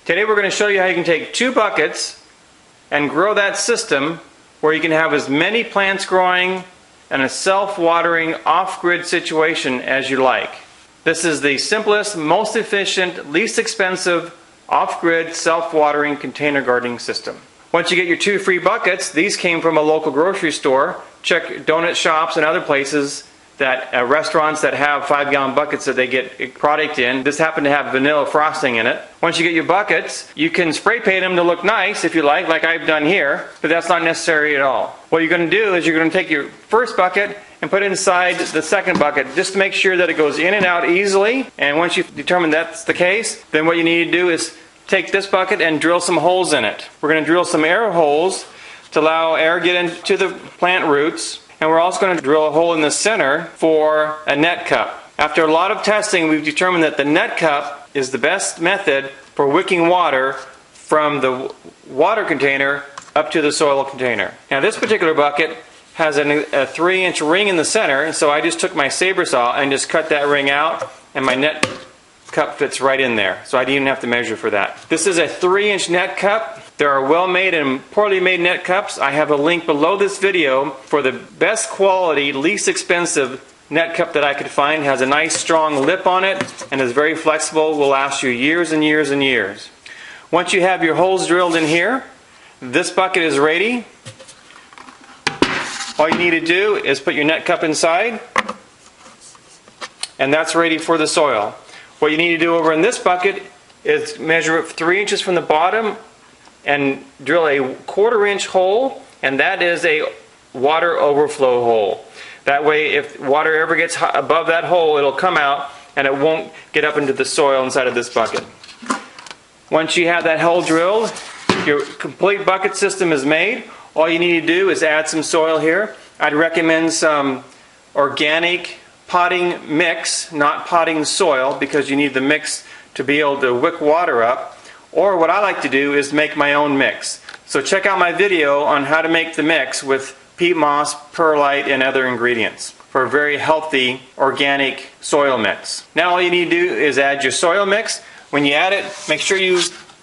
Today we're going to show you how you can take 2 buckets and grow that system where you can have as many plants growing in a self-watering, off-grid situation as you like. This is the simplest, most efficient, least expensive, off-grid, self-watering container gardening system. Once you get your 2 free buckets, these came from a local grocery store. Check donut shops and other places that restaurants that have 5-gallon buckets that they get product in. This happened to have vanilla frosting in it. Once you get your buckets, you can spray paint them to look nice if you like I've done here, but that's not necessary at all. What you're going to do is you're going to take your first bucket and put it inside the second bucket just to make sure that it goes in and out easily. And once you've determined that's the case, then what you need to do is take this bucket and drill some holes in it. We're going to drill some air holes to allow air to get into the plant roots. And we're also going to drill a hole in the center for a net cup. After a lot of testing, we've determined that the net cup is the best method for wicking water from the water container up to the soil container. Now this particular bucket has a 3-inch ring in the center, and so I just took my saber saw and just cut that ring out, and my net cup fits right in there. So I didn't even have to measure for that. This is a 3-inch net cup. There are well-made and poorly made net cups. I have a link below this video for the best quality, least expensive net cup that I could find. It has a nice strong lip on it and is very flexible. Will last you years and years and years. Once you have your holes drilled in here, this bucket is ready. All you need to do is put your net cup inside, and that's ready for the soil. What you need to do over in this bucket is measure it 3 inches from the bottom and drill a 1/4-inch hole, and that is a water overflow hole. That way, if water ever gets above that hole, it'll come out and it won't get up into the soil inside of this bucket. Once you have that hole drilled, your complete bucket system is made. All you need to do is add some soil here. I'd recommend some organic potting mix, not potting soil, because you need the mix to be able to wick water up. Or what I like to do is make my own mix. So check out my video on how to make the mix with peat moss, perlite, and other ingredients for a very healthy organic soil mix. Now all you need to do is add your soil mix. When you add it, make sure you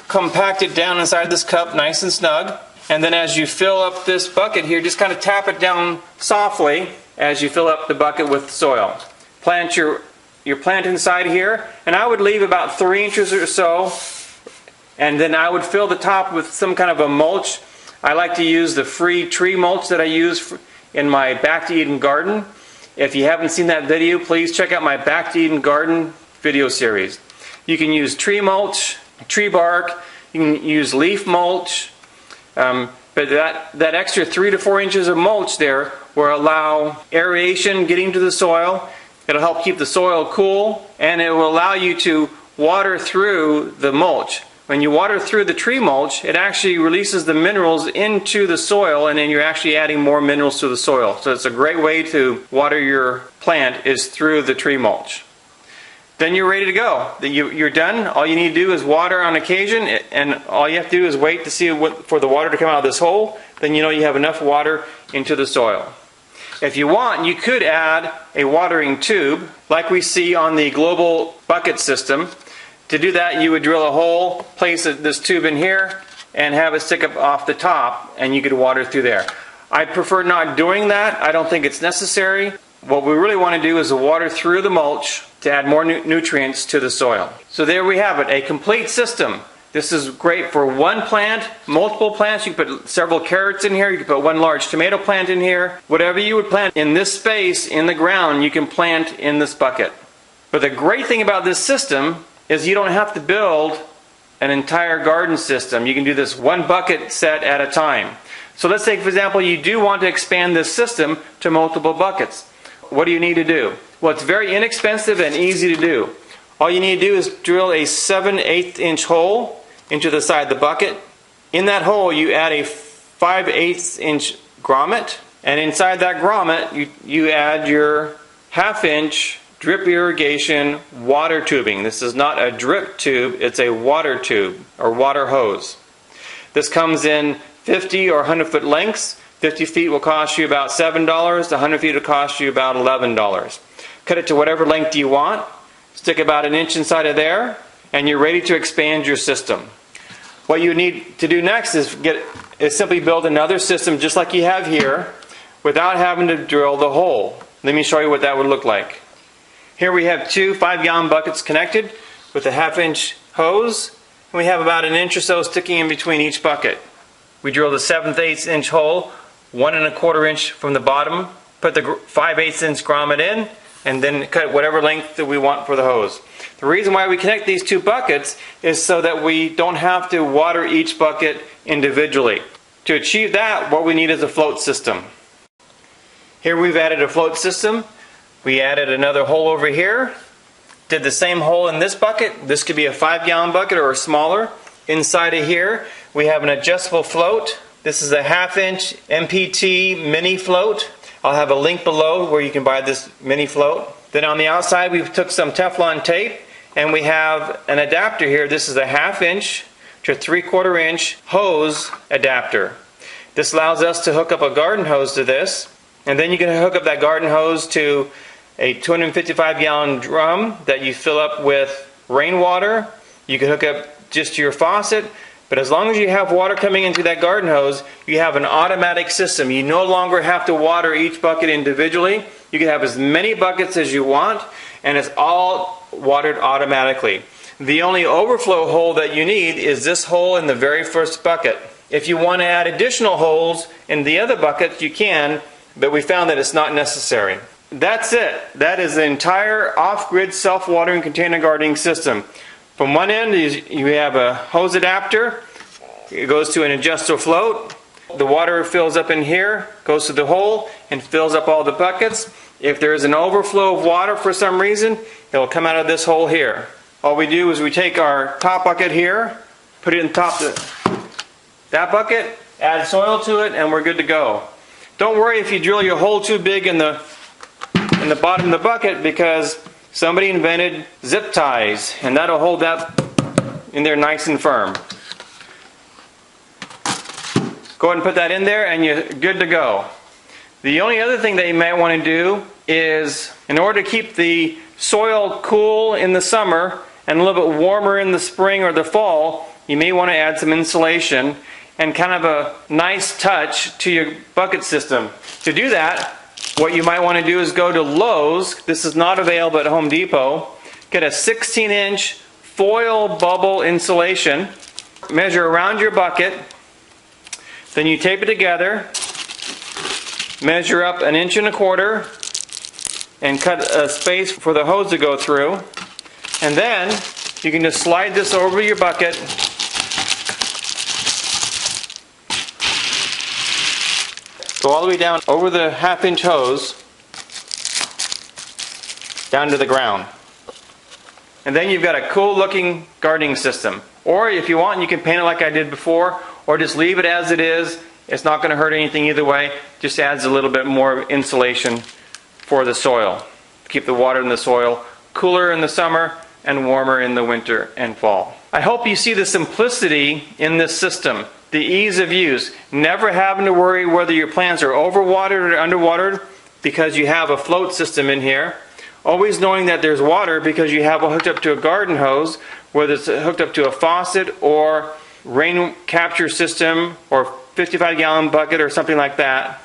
compact it down inside this cup nice and snug. And then as you fill up this bucket here, just kind of tap it down softly as you fill up the bucket with soil. Plant your plant inside here, and I would leave about 3 inches or so, and then I would fill the top with some kind of a mulch. I like to use the free tree mulch that I use in my Back to Eden garden. If you haven't seen that video, please check out my Back to Eden garden video series. You can use tree mulch, tree bark, you can use leaf mulch, but that extra 3 to 4 inches of mulch there will allow aeration getting to the soil. It'll help keep the soil cool, and it will allow you to water through the mulch. When you water through the tree mulch, it actually releases the minerals into the soil, and then you're actually adding more minerals to the soil. So it's a great way to water your plant is through the tree mulch. Then you're ready to go. You're done. All you need to do is water on occasion, and all you have to do is wait to see for the water to come out of this hole. Then you know you have enough water into the soil. If you want, you could add a watering tube like we see on the global bucket system. To do that, you would drill a hole, place this tube in here, and have it stick up off the top, and you could water through there. I prefer not doing that. I don't think it's necessary. What we really want to do is water through the mulch to add more nutrients to the soil. So there we have it, a complete system. This is great for one plant, multiple plants. You can put several carrots in here. You can put one large tomato plant in here. Whatever you would plant in this space in the ground, you can plant in this bucket. But the great thing about this system is you don't have to build an entire garden system. You can do this one bucket set at a time. So let's say, for example, you do want to expand this system to multiple buckets. What do you need to do? Well, it's very inexpensive and easy to do. All you need to do is drill a 7/8 hole into the side of the bucket. In that hole, you add a 5/8 grommet, and inside that grommet, you add your 1/2 drip irrigation water tubing. This is not a drip tube, it's a water tube or water hose. This comes in 50 or 100 foot lengths. 50 feet will cost you about $7. 100 feet will cost you about $11. Cut it to whatever length you want. Stick about 1 inch inside of there, and you're ready to expand your system. What you need to do next is simply build another system just like you have here without having to drill the hole. Let me show you what that would look like. Here we have two 5-gallon buckets connected with a 1/2-inch hose, and we have about 1 inch or so sticking in between each bucket. We drilled a 7/8 inch hole, 1 1/4 inch from the bottom, put the 5/8 inch grommet in, and then cut whatever length that we want for the hose. The reason why we connect these two buckets is so that we don't have to water each bucket individually. To achieve that, what we need is a float system. Here we've added a float system. We added another hole over here. Did the same hole in this bucket. This could be a 5-gallon bucket or a smaller. Inside of here, we have an adjustable float. This is a 1/2 inch MPT mini float. I'll have a link below where you can buy this mini float. Then on the outside, we took some Teflon tape, and we have an adapter here. This is a 1/2 inch to 3/4 inch hose adapter. This allows us to hook up a garden hose to this, and then you can hook up that garden hose to a 255-gallon drum that you fill up with rainwater. You can hook up just to your faucet, but as long as you have water coming into that garden hose, you have an automatic system. You no longer have to water each bucket individually. You can have as many buckets as you want, and it's all watered automatically. The only overflow hole that you need is this hole in the very first bucket. If you want to add additional holes in the other buckets, you can, but we found that it's not necessary. That's it. That is the entire off-grid self-watering container gardening system. From one end, you have a hose adapter. It goes to an adjustable float. The water fills up in here, goes to the hole, and fills up all the buckets. If there is an overflow of water for some reason, it will come out of this hole here. All we do is we take our top bucket here, put it in top of that bucket, add soil to it, and we're good to go. Don't worry if you drill your hole too big in the bottom of the bucket, because somebody invented zip ties, and that'll hold that in there nice and firm. Go ahead and put that in there and you're good to go. The only other thing that you might want to do is, in order to keep the soil cool in the summer and a little bit warmer in the spring or the fall, you may want to add some insulation and kind of a nice touch to your bucket system. To do that, what you might want to do is go to Lowe's. This is not available at Home Depot. Get a 16-inch foil bubble insulation. Measure around your bucket. Then you tape it together. Measure up 1.25 inches and cut a space for the hose to go through. And then you can just slide this over your bucket. Go all the way down over the 1/2 inch hose down to the ground. And then you've got a cool looking gardening system. Or if you want, you can paint it like I did before, or just leave it as it is. It's not going to hurt anything either way. Just adds a little bit more insulation for the soil. Keep the water in the soil cooler in the summer and warmer in the winter and fall. I hope you see the simplicity in this system. The ease of use. Never having to worry whether your plants are overwatered or underwatered because you have a float system in here. Always knowing that there's water because you have it hooked up to a garden hose, whether it's hooked up to a faucet or rain capture system or 55-gallon bucket or something like that.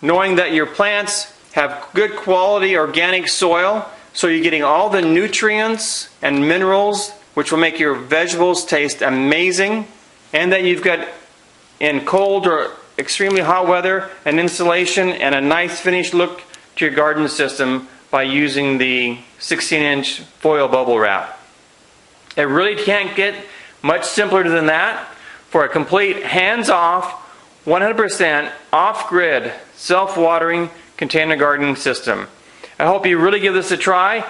Knowing that your plants have good quality organic soil, so you're getting all the nutrients and minerals which will make your vegetables taste amazing, and that you've got, in cold or extremely hot weather, an insulation and a nice finished look to your garden system by using the 16-inch foil bubble wrap. It really can't get much simpler than that for a complete hands-off, 100% off-grid, self-watering container gardening system. I hope you really give this a try.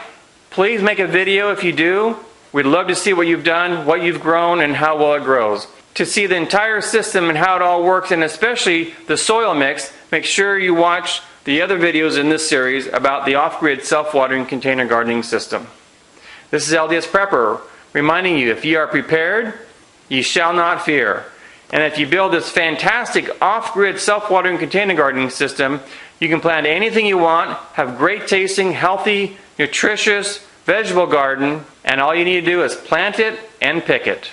Please make a video if you do. We'd love to see what you've done, what you've grown, and how well it grows. To see the entire system and how it all works, and especially the soil mix, make sure you watch the other videos in this series about the off-grid self-watering container gardening system. This is LDS Prepper reminding you, if ye are prepared, ye shall not fear. And if you build this fantastic off-grid self-watering container gardening system, you can plant anything you want, have great tasting, healthy, nutritious vegetable garden, and all you need to do is plant it and pick it.